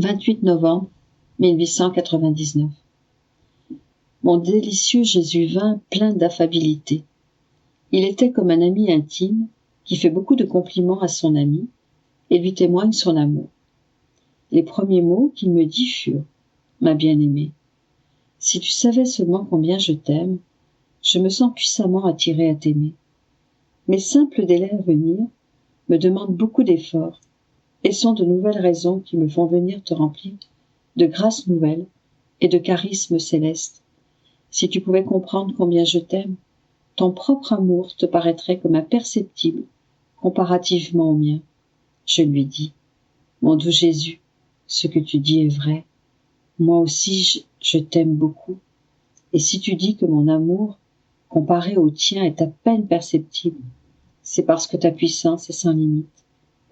28 novembre 1899. Mon délicieux Jésus vint plein d'affabilité. Il était comme un ami intime qui fait beaucoup de compliments à son ami et lui témoigne son amour. Les premiers mots qu'il me dit furent « Ma bien-aimée, si tu savais seulement combien je t'aime, je me sens puissamment attiré à t'aimer. Mes simples délais à venir me demandent beaucoup d'efforts et sont de nouvelles raisons qui me font venir te remplir de grâces nouvelles et de charismes célestes. Si tu pouvais comprendre combien je t'aime, ton propre amour te paraîtrait comme imperceptible comparativement au mien. » Je lui dis, « Mon doux Jésus, ce que tu dis est vrai. Moi aussi, je t'aime beaucoup. Et si tu dis que mon amour, comparé au tien, est à peine perceptible, c'est parce que ta puissance est sans limite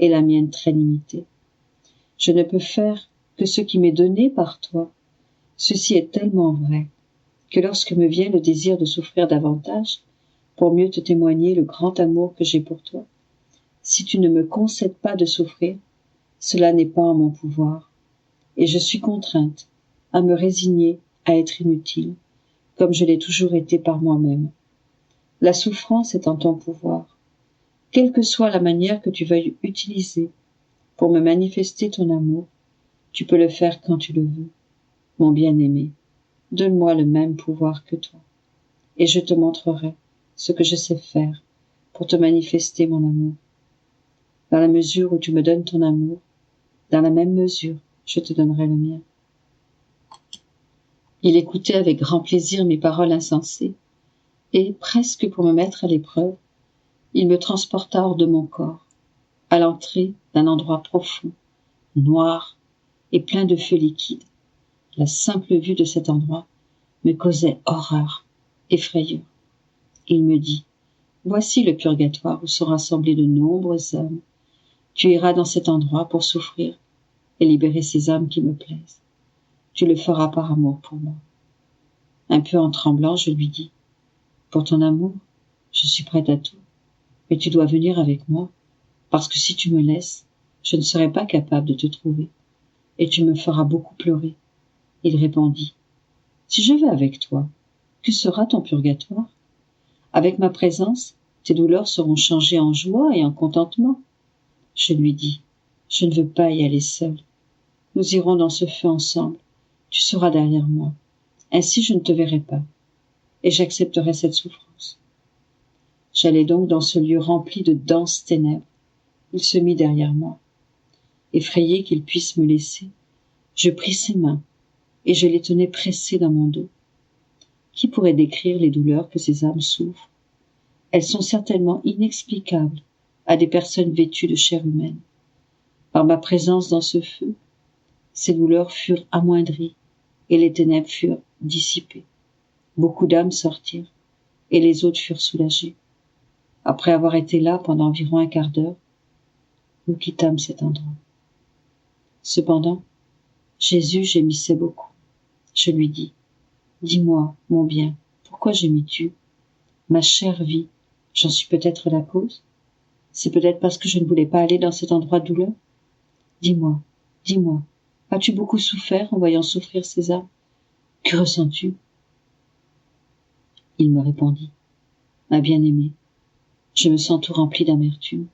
et la mienne très limitée. Je ne peux faire que ce qui m'est donné par toi. Ceci est tellement vrai que lorsque me vient le désir de souffrir davantage, pour mieux te témoigner le grand amour que j'ai pour toi, si tu ne me concèdes pas de souffrir, cela n'est pas en mon pouvoir, et je suis contrainte à me résigner à être inutile, comme je l'ai toujours été par moi-même. La souffrance est en ton pouvoir. Quelle que soit la manière que tu veuilles utiliser pour me manifester ton amour, tu peux le faire quand tu le veux. Mon bien-aimé, donne-moi le même pouvoir que toi, et je te montrerai ce que je sais faire pour te manifester mon amour. Dans la mesure où tu me donnes ton amour, dans la même mesure, je te donnerai le mien. » Il écoutait avec grand plaisir mes paroles insensées, et, presque pour me mettre à l'épreuve, il me transporta hors de mon corps, à l'entrée d'un endroit profond, noir et plein de feu liquide. La simple vue de cet endroit me causait horreur et frayeur. Il me dit, « Voici le purgatoire où sont rassemblés de nombreux hommes. Tu iras dans cet endroit pour souffrir et libérer ces âmes qui me plaisent. Tu le feras par amour pour moi. » Un peu en tremblant, je lui dis, « Pour ton amour, je suis prête à tout, mais tu dois venir avec moi, parce que si tu me laisses, je ne serai pas capable de te trouver, et tu me feras beaucoup pleurer. » Il répondit, « Si je vais avec toi, que sera ton purgatoire? Avec ma présence, tes douleurs seront changées en joie et en contentement. » Je lui dis, « Je ne veux pas y aller seule. Nous irons dans ce feu ensemble. Tu seras derrière moi. Ainsi je ne te verrai pas, et j'accepterai cette souffrance. » J'allais donc dans ce lieu rempli de denses ténèbres. Il se mit derrière moi. Effrayé qu'il puisse me laisser, je pris ses mains et je les tenais pressées dans mon dos. Qui pourrait décrire les douleurs que ces âmes souffrent? Elles sont certainement inexplicables à des personnes vêtues de chair humaine. Par ma présence dans ce feu, ces douleurs furent amoindries et les ténèbres furent dissipées. Beaucoup d'âmes sortirent et les autres furent soulagées. Après avoir été là pendant environ un quart d'heure, nous quittâmes cet endroit. Cependant, Jésus gémissait beaucoup. Je lui dis, « Dis-moi, mon bien, pourquoi gémis-tu? Ma chère vie, j'en suis peut-être la cause? C'est peut-être parce que je ne voulais pas aller dans cet endroit de douleur? Dis-moi, dis-moi, as-tu beaucoup souffert en voyant souffrir ces âmes? Que ressens-tu? » Il me répondit, « Ma bien-aimée, je me sens tout rempli d'amertume,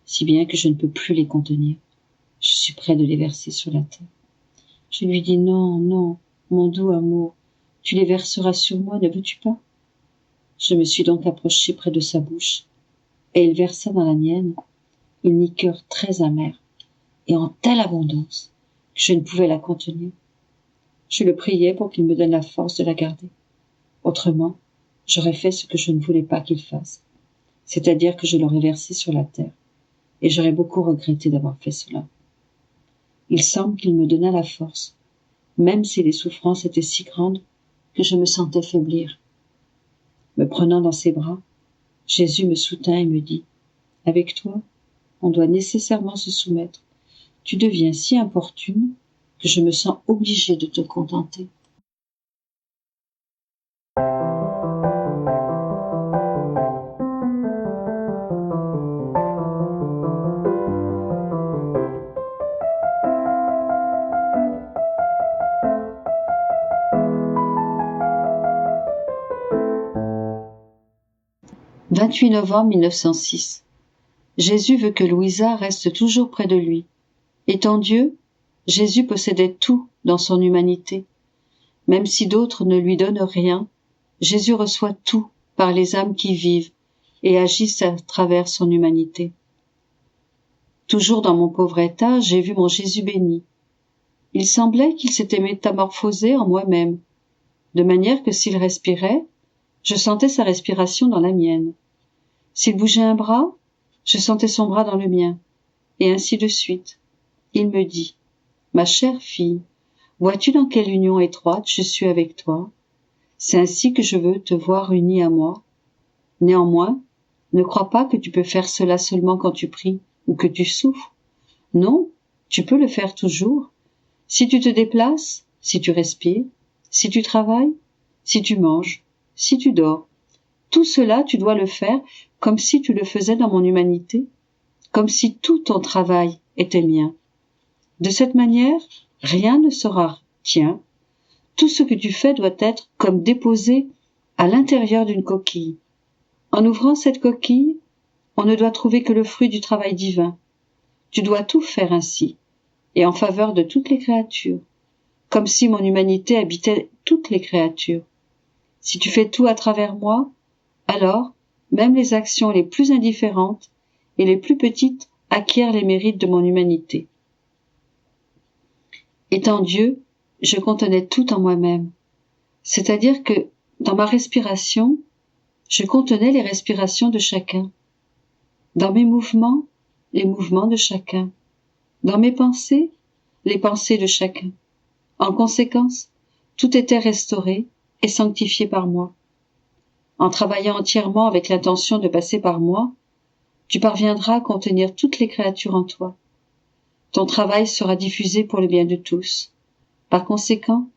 si bien que je ne peux plus les contenir. Je suis près de les verser sur la terre. » Je lui dis, « Non, non, mon doux amour, tu les verseras sur moi, ne veux-tu pas? » Je me suis donc approché près de sa bouche, et il versa dans la mienne une liqueur très amère, et en telle abondance que je ne pouvais la contenir. Je le priai pour qu'il me donne la force de la garder. Autrement, j'aurais fait ce que je ne voulais pas qu'il fasse, c'est-à-dire que je l'aurais versé sur la terre, et j'aurais beaucoup regretté d'avoir fait cela. Il semble qu'il me donna la force, même si les souffrances étaient si grandes que je me sentais faiblir. Me prenant dans ses bras, Jésus me soutint et me dit, « Avec toi, on doit nécessairement se soumettre. Tu deviens si importune que je me sens obligée de te contenter. » 28 novembre 1906. Jésus veut que Louisa reste toujours près de lui. Étant Dieu, Jésus possédait tout dans son humanité. Même si d'autres ne lui donnent rien, Jésus reçoit tout par les âmes qui vivent et agissent à travers son humanité. Toujours dans mon pauvre état, j'ai vu mon Jésus béni. Il semblait qu'il s'était métamorphosé en moi-même, de manière que s'il respirait, je sentais sa respiration dans la mienne. S'il bougeait un bras, je sentais son bras dans le mien, et ainsi de suite. Il me dit, « Ma chère fille, vois-tu dans quelle union étroite je suis avec toi? C'est ainsi que je veux te voir unie à moi. Néanmoins, ne crois pas que tu peux faire cela seulement quand tu pries ou que tu souffres. Non, tu peux le faire toujours. Si tu te déplaces, si tu respires, si tu travailles, si tu manges, si tu dors, tout cela tu dois le faire comme si tu le faisais dans mon humanité, comme si tout ton travail était mien. De cette manière, rien ne sera tien. Tout ce que tu fais doit être comme déposé à l'intérieur d'une coquille. En ouvrant cette coquille, on ne doit trouver que le fruit du travail divin. Tu dois tout faire ainsi, et en faveur de toutes les créatures, comme si mon humanité habitait toutes les créatures. Si tu fais tout à travers moi, alors, même les actions les plus indifférentes et les plus petites acquièrent les mérites de mon humanité. Étant Dieu, je contenais tout en moi-même. C'est-à-dire que, dans ma respiration, je contenais les respirations de chacun. Dans mes mouvements, les mouvements de chacun. Dans mes pensées, les pensées de chacun. En conséquence, tout était restauré et sanctifié par moi. En travaillant entièrement avec l'intention de passer par moi, tu parviendras à contenir toutes les créatures en toi. Ton travail sera diffusé pour le bien de tous. Par conséquent,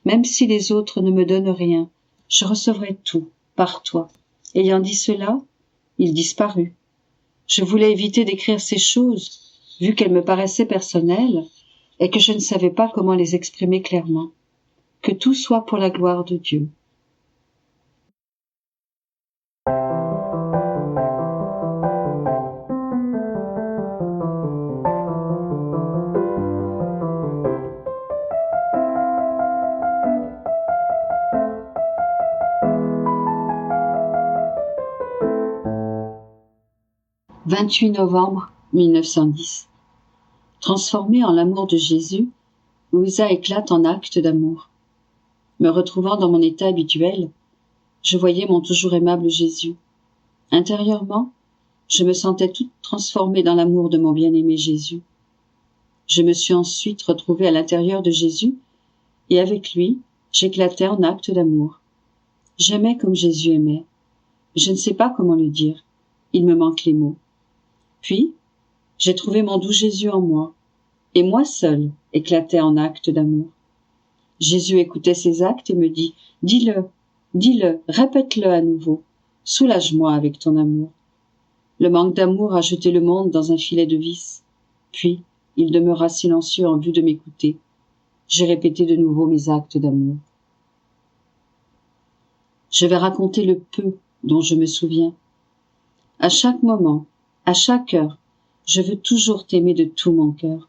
même si les autres ne me donnent rien, je recevrai tout par toi. Ayant dit cela, il disparut. Je voulais éviter d'écrire ces choses, vu qu'elles me paraissaient personnelles, et que je ne savais pas comment les exprimer clairement. Que tout soit pour la gloire de Dieu. « 28 novembre 1910. Transformée en l'amour de Jésus, Louisa éclate en actes d'amour. Me retrouvant dans mon état habituel, je voyais mon toujours aimable Jésus. Intérieurement, je me sentais toute transformée dans l'amour de mon bien-aimé Jésus. Je me suis ensuite retrouvée à l'intérieur de Jésus, et avec lui, j'éclatais en actes d'amour. J'aimais comme Jésus aimait. Je ne sais pas comment le dire. Il me manque les mots. Puis, j'ai trouvé mon doux Jésus en moi, et moi seule éclatais en actes d'amour. Jésus écoutait ces actes et me dit « Dis-le, répète-le à nouveau, soulage-moi avec ton amour. » Le manque d'amour a jeté le monde dans un filet de vis. Puis, il demeura silencieux en vue de m'écouter. J'ai répété de nouveau mes actes d'amour. Je vais raconter le peu dont je me souviens. À chaque moment, à chaque heure, je veux toujours t'aimer de tout mon cœur.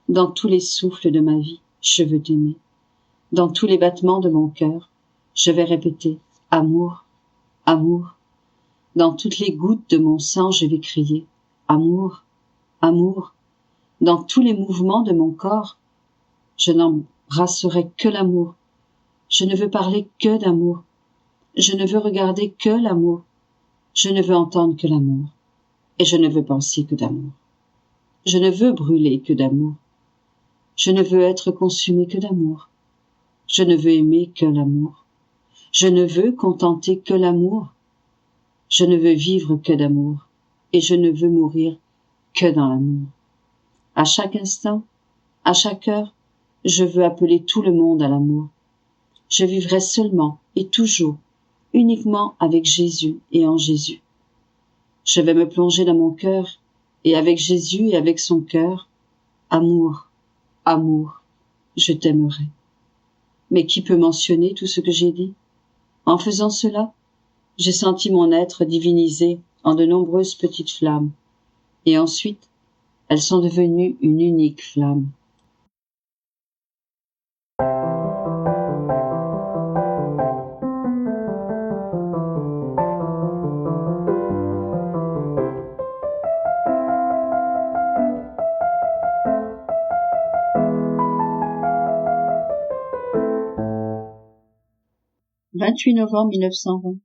Dans tous les souffles de ma vie, je veux t'aimer. Dans tous les battements de mon cœur, je vais répéter « Amour, amour ». Dans toutes les gouttes de mon sang, je vais crier « Amour, amour ». Dans tous les mouvements de mon corps, je n'embrasserai que l'amour. Je ne veux parler que d'amour. Je ne veux regarder que l'amour. Je ne veux entendre que l'amour. Et je ne veux penser que d'amour. Je ne veux brûler que d'amour. Je ne veux être consumé que d'amour. Je ne veux aimer que l'amour. Je ne veux contenter que l'amour. Je ne veux vivre que d'amour. Et je ne veux mourir que dans l'amour. À chaque instant, à chaque heure, je veux appeler tout le monde à l'amour. Je vivrai seulement et toujours, uniquement avec Jésus et en Jésus. Je vais me plonger dans mon cœur, et avec Jésus et avec son cœur, amour, amour, je t'aimerai. Mais qui peut mentionner tout ce que j'ai dit? En faisant cela, J'ai senti mon être divinisé en de nombreuses petites flammes, et ensuite, elles sont devenues une unique flamme. « 28 novembre 1920.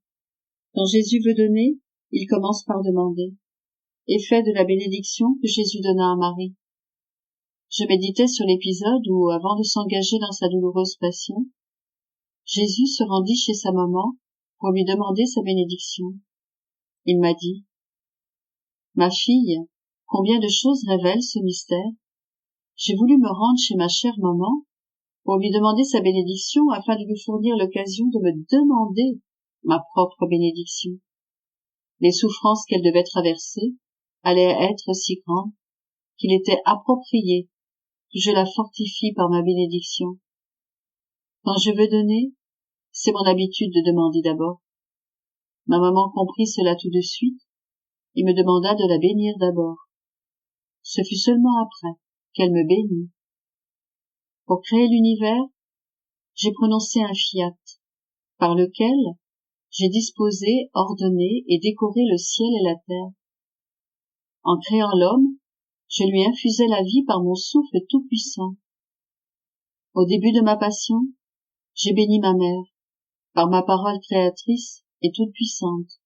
Quand Jésus veut donner, il commence par demander. Effet de la bénédiction que Jésus donna à Marie. Je méditais sur l'épisode où, avant de s'engager dans sa douloureuse passion, Jésus se rendit chez sa maman pour lui demander sa bénédiction. Il m'a dit, « Ma fille, combien de choses révèle ce mystère. J'ai voulu me rendre chez ma chère maman pour lui demander sa bénédiction afin de lui fournir l'occasion de me demander ma propre bénédiction. Les souffrances qu'elle devait traverser allaient être si grandes qu'il était approprié que je la fortifie par ma bénédiction. Quand je veux donner, c'est mon habitude de demander d'abord. Ma maman comprit cela tout de suite et me demanda de la bénir d'abord. Ce fut seulement après qu'elle me bénit. Pour créer l'univers, j'ai prononcé un fiat, par lequel j'ai disposé, ordonné et décoré le ciel et la terre. En créant l'homme, je lui infusais la vie par mon souffle tout-puissant. Au début de ma passion, j'ai béni ma mère, par ma parole créatrice et toute-puissante.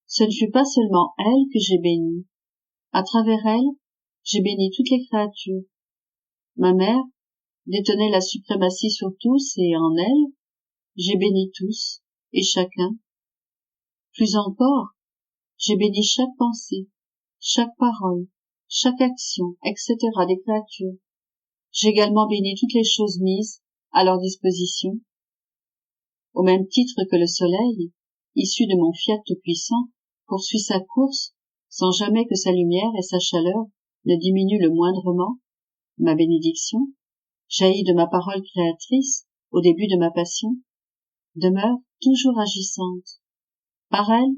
Ce ne fut pas seulement elle que j'ai bénie. À travers elle, j'ai béni toutes les créatures. Ma mère détenait la suprématie sur tous et en elle, j'ai béni tous et chacun. Plus encore, j'ai béni chaque pensée, chaque parole, chaque action, etc. des créatures. J'ai également béni toutes les choses mises à leur disposition. Au même titre que le soleil, issu de mon fiat tout-puissant, poursuit sa course sans jamais que sa lumière et sa chaleur ne diminuent le moindrement, ma bénédiction, jaillie de ma parole créatrice au début de ma passion, demeure toujours agissante. Par elle,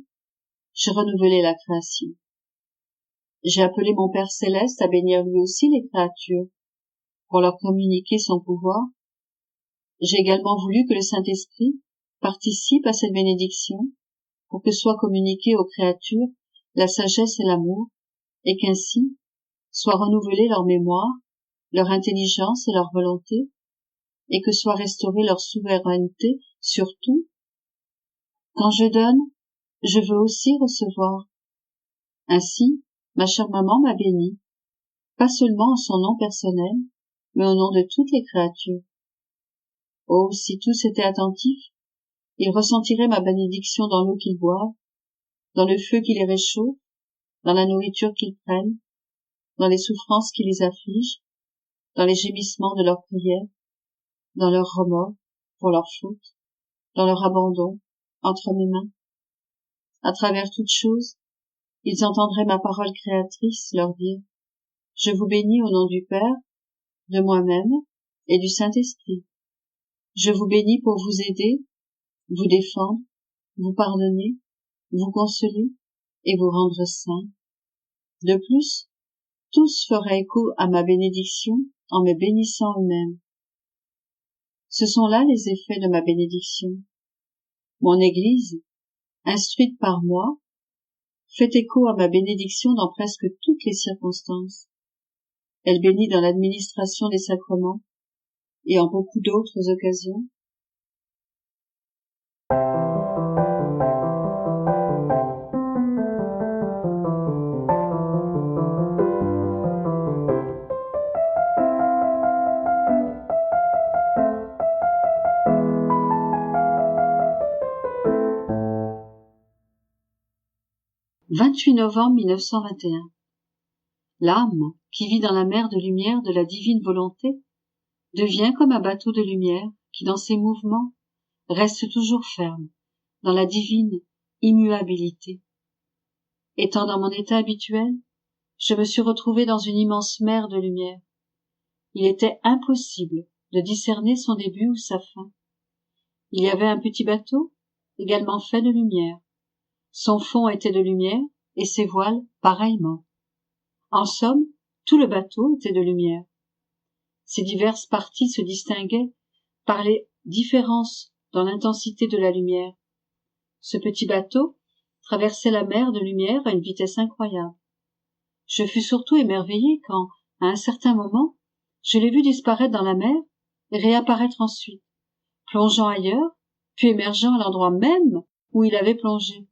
j'ai renouvelé la création. J'ai appelé mon Père céleste à bénir lui aussi les créatures, pour leur communiquer son pouvoir. J'ai également voulu que le Saint-Esprit participe à cette bénédiction, pour que soit communiquée aux créatures la sagesse et l'amour, et qu'ainsi soit renouvelée leur mémoire, leur intelligence et leur volonté, et que soit restaurée leur souveraineté sur tout. Quand je donne, je veux aussi recevoir. Ainsi, ma chère maman m'a bénie, pas seulement en son nom personnel, mais au nom de toutes les créatures. Oh, si tous étaient attentifs, ils ressentiraient ma bénédiction dans l'eau qu'ils boivent, dans le feu qui les réchauffe, dans la nourriture qu'ils prennent, dans les souffrances qui les affligent, dans les gémissements de leurs prières, dans leurs remords pour leurs fautes, dans leur abandon entre mes mains. À travers toutes choses, ils entendraient ma parole créatrice leur dire « Je vous bénis au nom du Père, de moi-même et du Saint-Esprit. Je vous bénis pour vous aider, vous défendre, vous pardonner, vous consoler et vous rendre saints. De plus, tous feraient écho à ma bénédiction en me bénissant eux-mêmes. Ce sont là les effets de ma bénédiction. Mon Église, instruite par moi, fait écho à ma bénédiction dans presque toutes les circonstances. Elle bénit dans l'administration des sacrements et en beaucoup d'autres occasions. « 28 novembre 1921. L'âme, qui vit dans la mer de lumière de la divine volonté, devient comme un bateau de lumière qui, dans ses mouvements, reste toujours ferme, dans la divine immuabilité. Étant dans mon état habituel, je me suis retrouvé dans une immense mer de lumière. Il était impossible de discerner son début ou sa fin. Il y avait un petit bateau, également fait de lumière, Son fond était de lumière et ses voiles pareillement. En somme, tout le bateau était de lumière. Ses diverses parties se distinguaient par les différences dans l'intensité de la lumière. Ce petit bateau traversait la mer de lumière à une vitesse incroyable. Je fus surtout émerveillé quand, à un certain moment, je l'ai vu disparaître dans la mer et réapparaître ensuite, plongeant ailleurs, puis émergeant à l'endroit même où il avait plongé.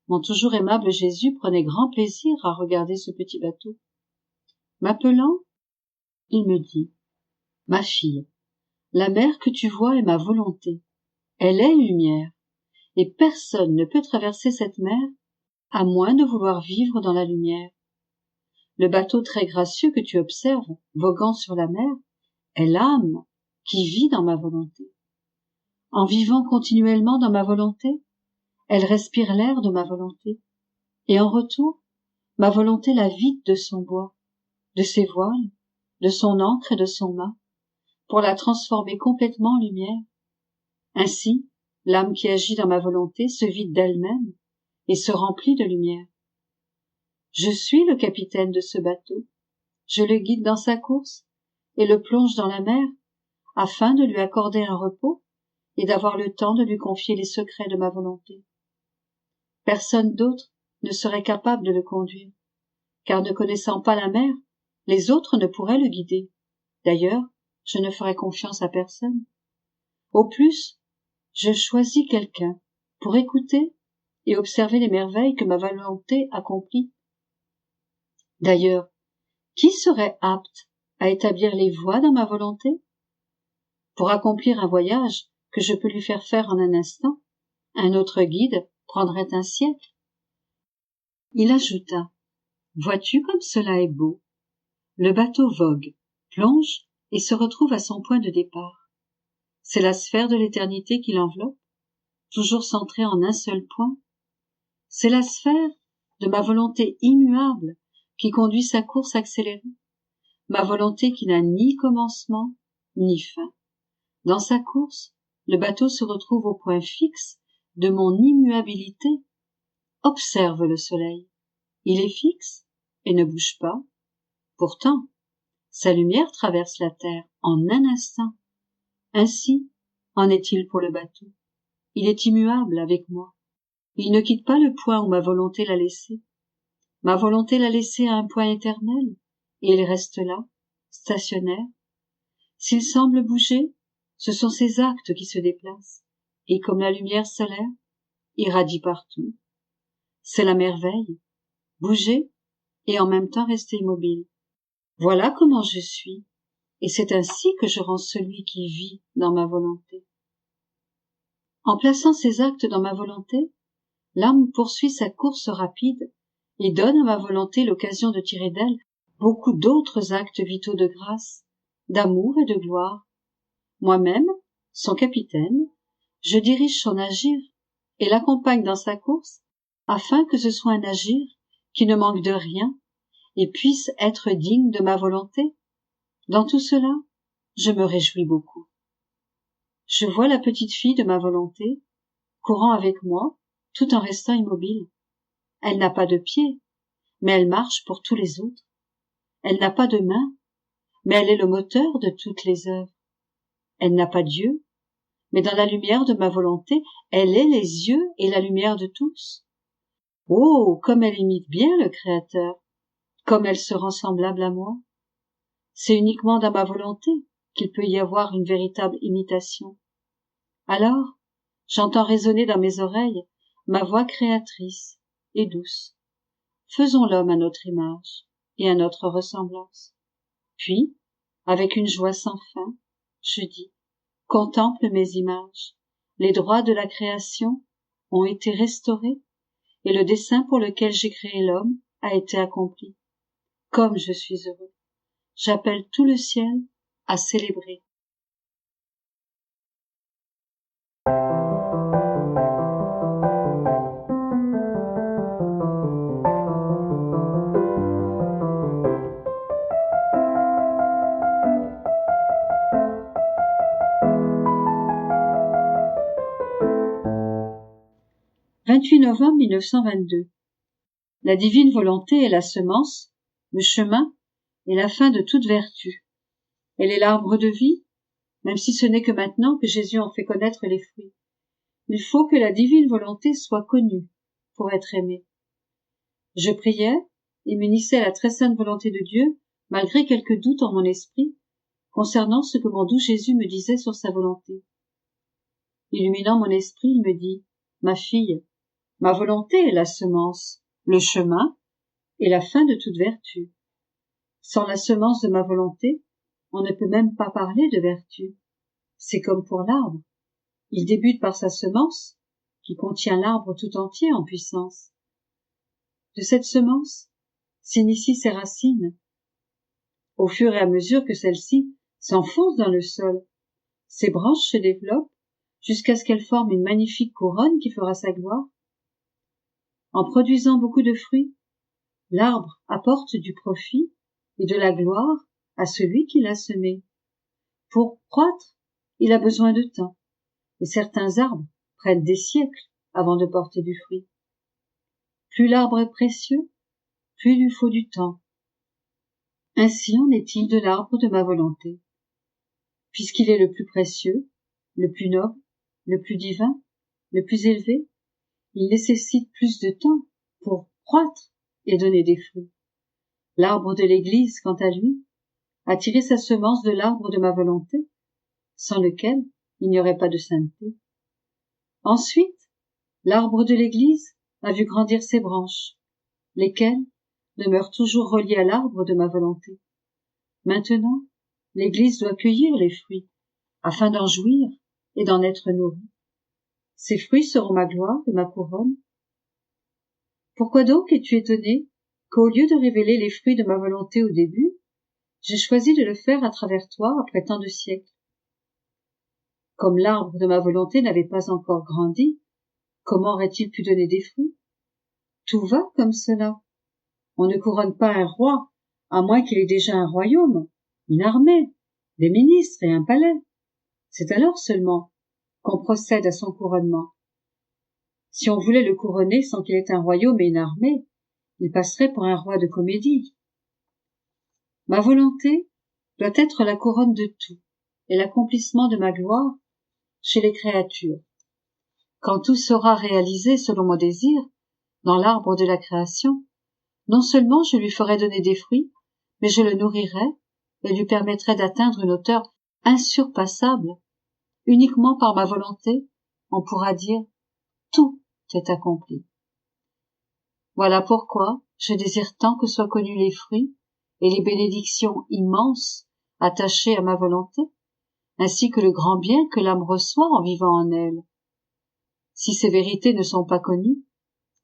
Mon toujours aimable Jésus prenait grand plaisir à regarder ce petit bateau. M'appelant, il me dit: « Ma fille, la mer que tu vois est ma volonté. Elle est lumière, et personne ne peut traverser cette mer à moins de vouloir vivre dans la lumière. Le bateau très gracieux que tu observes, voguant sur la mer, est l'âme qui vit dans ma volonté. En vivant continuellement dans ma volonté, elle respire l'air de ma volonté, et en retour, ma volonté la vide de son bois, de ses voiles, de son ancre et de son mât, pour la transformer complètement en lumière. Ainsi, l'âme qui agit dans ma volonté se vide d'elle-même et se remplit de lumière. Je suis le capitaine de ce bateau, je le guide dans sa course et le plonge dans la mer, afin de lui accorder un repos et d'avoir le temps de lui confier les secrets de ma volonté. Personne d'autre ne serait capable de le conduire, car ne connaissant pas la mer, les autres ne pourraient le guider. D'ailleurs, je ne ferai confiance à personne. Au plus, je choisis quelqu'un pour écouter et observer les merveilles que ma volonté accomplit. D'ailleurs, qui serait apte à établir les voies dans ma volonté? Pour accomplir un voyage que je peux lui faire faire en un instant, un autre guide prendrait un siècle. Il ajouta: « Vois-tu comme cela est beau? Le bateau vogue, plonge et se retrouve à son point de départ. C'est la sphère de l'éternité qui l'enveloppe, toujours centrée en un seul point. C'est la sphère de ma volonté immuable qui conduit sa course accélérée, ma volonté qui n'a ni commencement ni fin. Dans sa course, le bateau se retrouve au point fixe de mon immuabilité. Observe le soleil. Il est fixe et ne bouge pas. Pourtant, sa lumière traverse la terre en un instant. Ainsi en est-il pour le bateau. Il est immuable avec moi. Il ne quitte pas le point où ma volonté l'a laissé. Ma volonté l'a laissé à un point éternel, et il reste là, stationnaire. S'il semble bouger, ce sont ses actes qui se déplacent, et comme la lumière solaire, irradie partout. C'est la merveille, bouger et en même temps rester immobile. Voilà comment je suis, et c'est ainsi que je rends celui qui vit dans ma volonté. En plaçant ses actes dans ma volonté, l'âme poursuit sa course rapide et donne à ma volonté l'occasion de tirer d'elle beaucoup d'autres actes vitaux de grâce, d'amour et de gloire. Moi-même, son capitaine, je dirige son agir et l'accompagne dans sa course afin que ce soit un agir qui ne manque de rien et puisse être digne de ma volonté. Dans tout cela, je me réjouis beaucoup. Je vois la petite fille de ma volonté courant avec moi tout en restant immobile. Elle n'a pas de pieds, mais elle marche pour tous les autres. Elle n'a pas de mains, mais elle est le moteur de toutes les œuvres. Elle n'a pas d'yeux, mais dans la lumière de ma volonté, elle est les yeux et la lumière de tous. Oh, comme elle imite bien le Créateur, comme elle se rend semblable à moi. C'est uniquement dans ma volonté qu'il peut y avoir une véritable imitation. Alors, j'entends résonner dans mes oreilles ma voix créatrice et douce. Faisons l'homme à notre image et à notre ressemblance. Puis, avec une joie sans fin, je dis: contemple mes images. Les droits de la création ont été restaurés et le dessein pour lequel j'ai créé l'homme a été accompli. Comme je suis heureux. J'appelle tout le ciel à célébrer. 28 novembre 1922. La divine volonté est la semence, le chemin et la fin de toute vertu. Elle est l'arbre de vie, même si ce n'est que maintenant que Jésus en fait connaître les fruits. Il faut que la divine volonté soit connue pour être aimée. Je priais et m'unissais à la très sainte volonté de Dieu, malgré quelques doutes en mon esprit, concernant ce que mon doux Jésus me disait sur sa volonté. Illuminant mon esprit, il me dit, « Ma fille, ma volonté est la semence, le chemin et la fin de toute vertu. Sans la semence de ma volonté, on ne peut même pas parler de vertu. C'est comme pour l'arbre. Il débute par sa semence, qui contient l'arbre tout entier en puissance. De cette semence s'initient ses racines. Au fur et à mesure que celle-ci s'enfonce dans le sol, ses branches se développent jusqu'à ce qu'elle forme une magnifique couronne qui fera sa gloire. En produisant beaucoup de fruits, l'arbre apporte du profit et de la gloire à celui qui l'a semé. Pour croître, il a besoin de temps, et certains arbres prennent des siècles avant de porter du fruit. Plus l'arbre est précieux, plus il lui faut du temps. Ainsi en est-il de l'arbre de ma volonté. Puisqu'il est le plus précieux, le plus noble, le plus divin, le plus élevé, il nécessite plus de temps pour croître et donner des fruits. L'arbre de l'Église, quant à lui, a tiré sa semence de l'arbre de ma volonté, sans lequel il n'y aurait pas de sainteté. Ensuite, l'arbre de l'Église a vu grandir ses branches, lesquelles demeurent toujours reliées à l'arbre de ma volonté. Maintenant, l'Église doit cueillir les fruits, afin d'en jouir et d'en être nourrie. Ces fruits seront ma gloire et ma couronne. Pourquoi donc es-tu étonné qu'au lieu de révéler les fruits de ma volonté au début, j'ai choisi de le faire à travers toi après tant de siècles? Comme l'arbre de ma volonté n'avait pas encore grandi, comment aurait-il pu donner des fruits? Tout va comme cela. On ne couronne pas un roi, à moins qu'il ait déjà un royaume, une armée, des ministres et un palais. C'est alors seulement qu'on procède à son couronnement. Si on voulait le couronner sans qu'il ait un royaume et une armée, il passerait pour un roi de comédie. Ma volonté doit être la couronne de tout et l'accomplissement de ma gloire chez les créatures. Quand tout sera réalisé selon mon désir, dans l'arbre de la création, non seulement je lui ferai donner des fruits, mais je le nourrirai et lui permettrai d'atteindre une hauteur insurpassable. Uniquement par ma volonté, on pourra dire « tout est accompli ». Voilà pourquoi je désire tant que soient connus les fruits et les bénédictions immenses attachées à ma volonté, ainsi que le grand bien que l'âme reçoit en vivant en elle. Si ces vérités ne sont pas connues,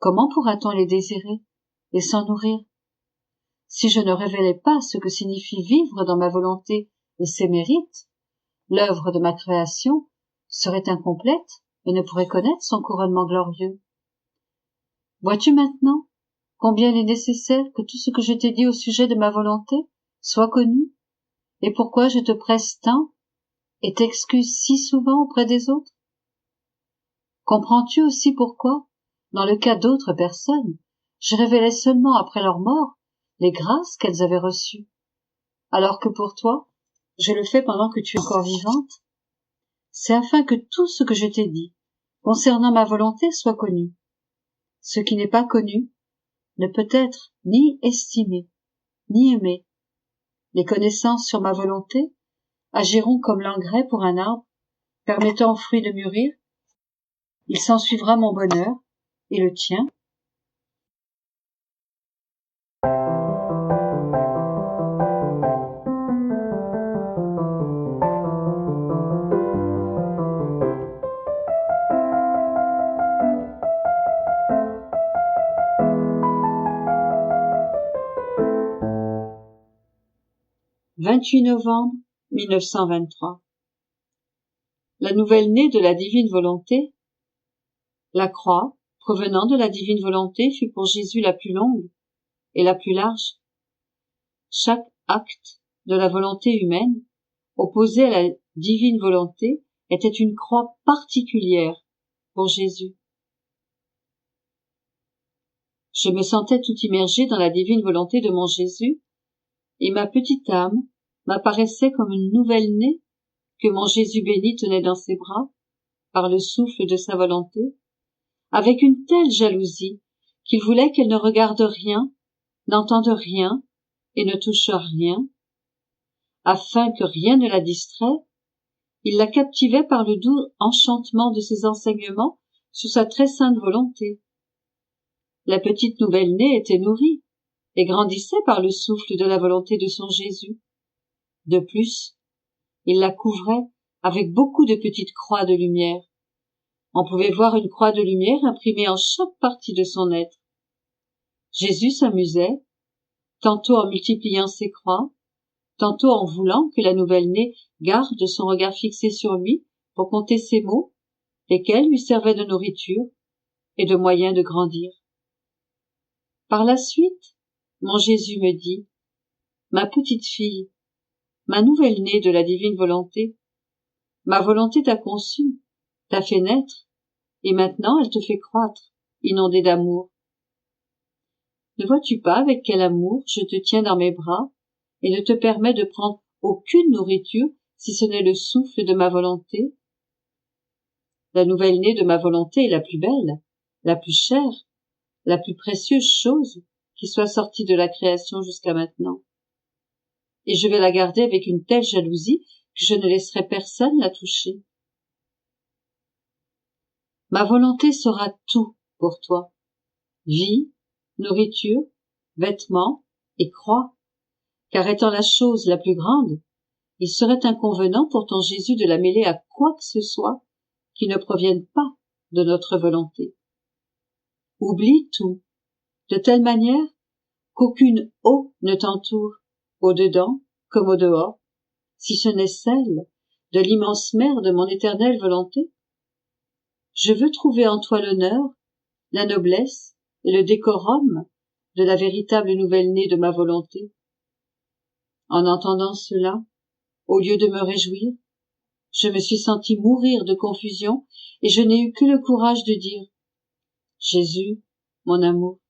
comment pourra-t-on les désirer et s'en nourrir? Si je ne révélais pas ce que signifie vivre dans ma volonté et ses mérites, l'œuvre de ma création serait incomplète et ne pourrait connaître son couronnement glorieux. Vois-tu maintenant combien il est nécessaire que tout ce que je t'ai dit au sujet de ma volonté soit connu, et pourquoi je te presse tant et t'excuse si souvent auprès des autres? Comprends-tu aussi pourquoi, dans le cas d'autres personnes, je révélais seulement après leur mort les grâces qu'elles avaient reçues, alors que pour toi, je le fais pendant que tu es encore vivante? C'est afin que tout ce que je t'ai dit concernant ma volonté soit connu. Ce qui n'est pas connu ne peut être ni estimé, ni aimé. Les connaissances sur ma volonté agiront comme l'engrais pour un arbre, permettant aux fruits de mûrir. Il s'ensuivra mon bonheur et le tien. « 28 novembre 1923. La nouvelle-née de la divine volonté, la croix, provenant de la divine volonté, fut pour Jésus la plus longue et la plus large. Chaque acte de la volonté humaine, opposé à la divine volonté, était une croix particulière pour Jésus. Je me sentais tout immergée dans la divine volonté de mon Jésus, et ma petite âme m'apparaissait comme une nouvelle-née que mon Jésus béni tenait dans ses bras, par le souffle de sa volonté, avec une telle jalousie qu'il voulait qu'elle ne regarde rien, n'entende rien et ne touche à rien. Afin que rien ne la distrait, il la captivait par le doux enchantement de ses enseignements sous sa très sainte volonté. La petite nouvelle-née était nourrie et grandissait par le souffle de la volonté de son Jésus. De plus, il la couvrait avec beaucoup de petites croix de lumière. On pouvait voir une croix de lumière imprimée en chaque partie de son être. Jésus s'amusait, tantôt en multipliant ses croix, tantôt en voulant que la nouvelle-née garde son regard fixé sur lui pour compter ses mots, lesquels lui servaient de nourriture et de moyen de grandir. Par la suite, mon Jésus me dit, « Ma petite fille, ma nouvelle-née de la divine volonté, ma volonté t'a conçue, t'a fait naître, et maintenant elle te fait croître, inondée d'amour. Ne vois-tu pas avec quel amour je te tiens dans mes bras et ne te permets de prendre aucune nourriture si ce n'est le souffle de ma volonté? La nouvelle-née de ma volonté est la plus belle, la plus chère, la plus précieuse chose qui soit sortie de la création jusqu'à maintenant. Et je vais la garder avec une telle jalousie que je ne laisserai personne la toucher. Ma volonté sera tout pour toi. Vie, nourriture, vêtements et croix. Car étant la chose la plus grande, il serait inconvenant pour ton Jésus de la mêler à quoi que ce soit qui ne provienne pas de notre volonté. Oublie tout, de telle manière qu'aucune eau ne t'entoure, au-dedans comme au-dehors, si ce n'est celle de l'immense mer de mon éternelle volonté. Je veux trouver en toi l'honneur, la noblesse et le décorum de la véritable nouvelle-née de ma volonté. En entendant cela, au lieu de me réjouir, je me suis sentie mourir de confusion et je n'ai eu que le courage de dire « Jésus, mon amour,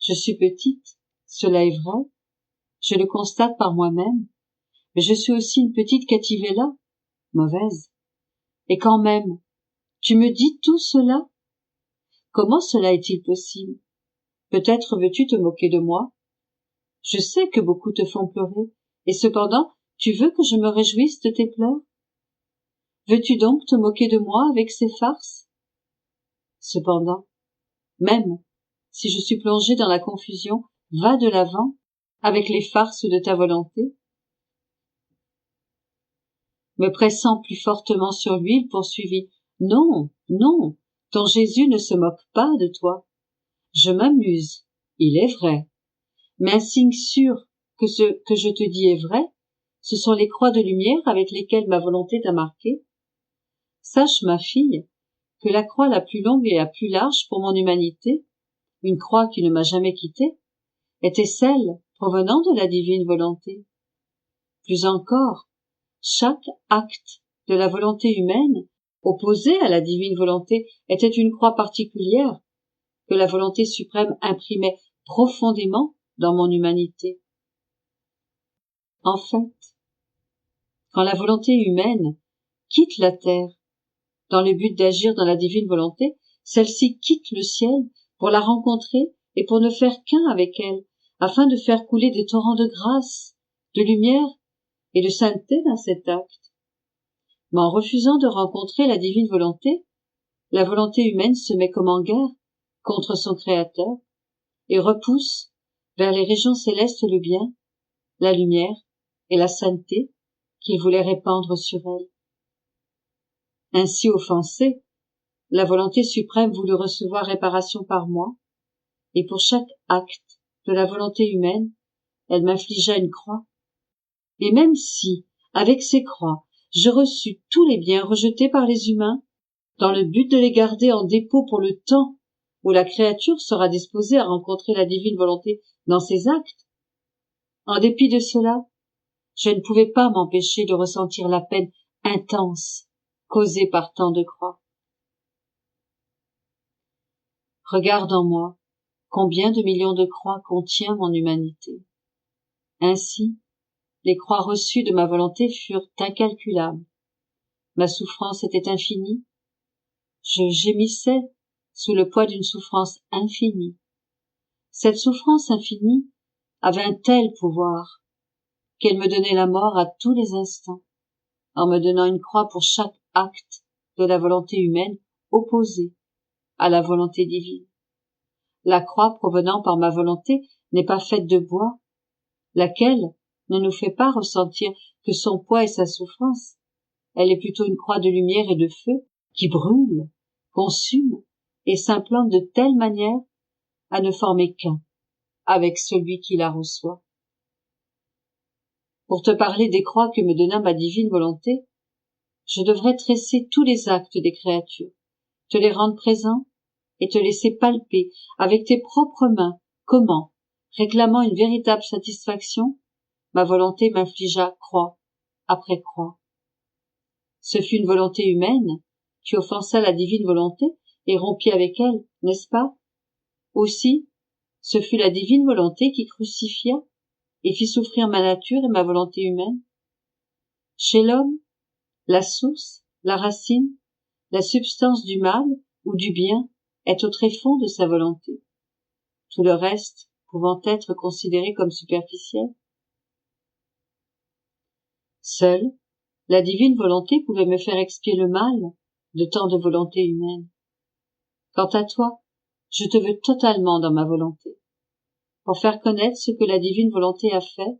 je suis petite, cela est vrai, je le constate par moi-même, mais je suis aussi une petite captivée là, mauvaise. Et quand même, tu me dis tout cela? Comment cela est-il possible? Peut-être veux-tu te moquer de moi? Je sais que beaucoup te font pleurer, et cependant, tu veux que je me réjouisse de tes pleurs? Veux-tu donc te moquer de moi avec ces farces? Cependant, même si je suis plongée dans la confusion, va de l'avant avec les farces de ta volonté. » Me pressant plus fortement sur lui, il poursuivit. « Non, non, ton Jésus ne se moque pas de toi. Je m'amuse, il est vrai. Mais un signe sûr que ce que je te dis est vrai, ce sont les croix de lumière avec lesquelles ma volonté t'a marqué. Sache, ma fille, que la croix la plus longue et la plus large pour mon humanité, une croix qui ne m'a jamais quittée, était celle provenant de la divine volonté. Plus encore, chaque acte de la volonté humaine, opposé à la divine volonté, était une croix particulière que la volonté suprême imprimait profondément dans mon humanité. En fait, quand la volonté humaine quitte la terre dans le but d'agir dans la divine volonté, celle-ci quitte le ciel pour la rencontrer et pour ne faire qu'un avec elle, afin de faire couler des torrents de grâce, de lumière et de sainteté dans cet acte. Mais en refusant de rencontrer la divine volonté, la volonté humaine se met comme en guerre contre son Créateur et repousse vers les régions célestes le bien, la lumière et la sainteté qu'il voulait répandre sur elle. Ainsi offensée, la volonté suprême voulut recevoir réparation par moi, et pour chaque acte de la volonté humaine, elle m'infligea une croix. Et même si, avec ces croix, je reçus tous les biens rejetés par les humains, dans le but de les garder en dépôt pour le temps où la créature sera disposée à rencontrer la divine volonté dans ses actes, en dépit de cela, je ne pouvais pas m'empêcher de ressentir la peine intense causée par tant de croix. Regarde en moi Combien de millions de croix contient mon humanité? Ainsi, les croix reçues de ma volonté furent incalculables. Ma souffrance était infinie. Je gémissais sous le poids d'une souffrance infinie. Cette souffrance infinie avait un tel pouvoir qu'elle me donnait la mort à tous les instants, en me donnant une croix pour chaque acte de la volonté humaine opposée à la volonté divine. La croix provenant par ma volonté n'est pas faite de bois, laquelle ne nous fait pas ressentir que son poids et sa souffrance. Elle est plutôt une croix de lumière et de feu qui brûle, consume et s'implante de telle manière à ne former qu'un avec celui qui la reçoit. Pour te parler des croix que me donna ma divine volonté, je devrais tresser tous les actes des créatures, te les rendre présents et te laisser palper avec tes propres mains comment, réclamant une véritable satisfaction, ma volonté m'infligea croix après croix. Ce fut une volonté humaine qui offensa la divine volonté et rompit avec elle, n'est-ce pas? Aussi, ce fut la divine volonté qui crucifia et fit souffrir ma nature et ma volonté humaine. Chez l'homme, la source, la racine, la substance du mal ou du bien est au tréfonds de sa volonté, tout le reste pouvant être considéré comme superficiel. Seule, la divine volonté pouvait me faire expier le mal de tant de volonté humaine. Quant à toi, je te veux totalement dans ma volonté, pour faire connaître ce que la divine volonté a fait,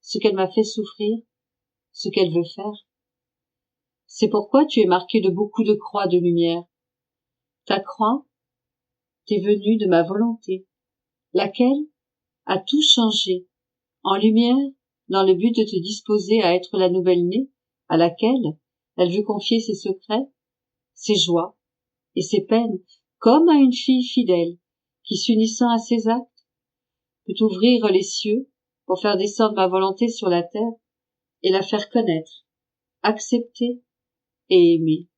ce qu'elle m'a fait souffrir, ce qu'elle veut faire. C'est pourquoi tu es marqué de beaucoup de croix de lumière. Ta croix t'est venue de ma volonté, laquelle a tout changé en lumière dans le but de te disposer à être la nouvelle-née à laquelle elle veut confier ses secrets, ses joies et ses peines, comme à une fille fidèle qui, s'unissant à ses actes, peut ouvrir les cieux pour faire descendre ma volonté sur la terre et la faire connaître, accepter et aimer.